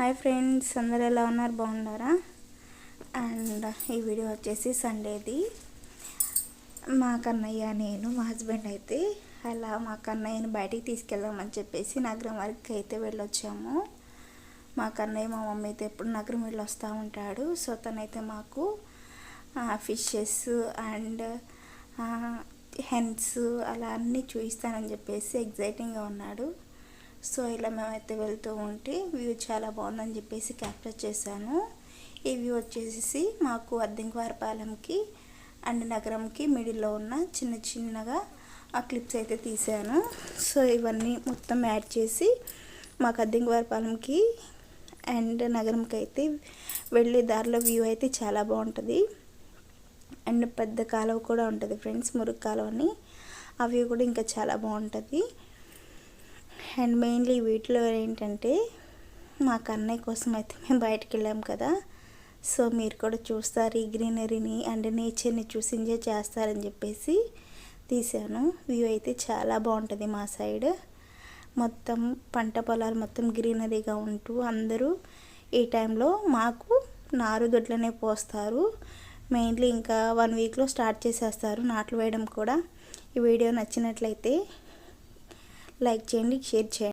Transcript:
Hi friends, అందరూ ఎలా ఉన్నారు? బాగున్నారా? అండ్ ఈ వీడియో వచ్చేసి సండేది. మా కన్నయ్య, నేను, మా హస్బెండ్ అయితే అలా మా కన్నయ్యని బయటికి తీసుకెళ్దామని చెప్పేసి నగరం వరకు అయితే వెళ్ళొచ్చాము. మా కన్నయ్య మా మమ్మీ అయితే ఎప్పుడు నగరం వెళ్ళి వస్తూ ఉంటాడు. సో తనైతే మాకు ఫిషెస్ అండ్ హెన్స్ అలా అన్నీ చూపిస్తానని చెప్పేసి ఎగ్జైటింగ్గా ఉన్నాడు. సో ఇలా మేమైతే వెళ్తూ ఉంటే వ్యూ చాలా బాగుందని చెప్పేసి క్యాప్చర్ చేశాను. ఈ వ్యూ వచ్చేసి మాకు అద్దెంకువారిపాలెంకి అండ్ నగరంకి మిడిల్లో ఉన్న చిన్న చిన్నగా ఆ క్లిప్స్ అయితే తీశాను. సో ఇవన్నీ మొత్తం యాడ్ చేసి మాకు అద్దెంకువారిపాలెంకి అండ్ నగరంకి అయితే వెళ్ళే దారిలో వ్యూ అయితే చాలా బాగుంటుంది. అండ్ పెద్ద కాలువ కూడా ఉంటుంది ఫ్రెండ్స్, మురుగు కాలువ అని. ఆ వ్యూ కూడా ఇంకా చాలా బాగుంటుంది. అండ్ మెయిన్లీ వీటిలో ఏంటంటే మా కన్నయ్య కోసం అయితే మేము బయటకు వెళ్ళాం కదా. సో మీరు కూడా చూస్తారు ఈ గ్రీనరీని అండ్ నేచర్ని చూసి ఎంజాయ్ చేస్తారని చెప్పేసి తీశాను. వ్యూ అయితే చాలా బాగుంటుంది. మా సైడ్ మొత్తం పంట పొలాలు మొత్తం గ్రీనరీగా ఉంటూ అందరూ ఈ టైంలో మాకు నారుదొడ్లనే పోస్తారు. మెయిన్లీ ఇంకా 1 వీక్లో స్టార్ట్ చేసేస్తారు నాట్లు వేయడం కూడా. ఈ వీడియో నచ్చినట్లయితే లైక్ చేయండి, షేర్ చేయండి.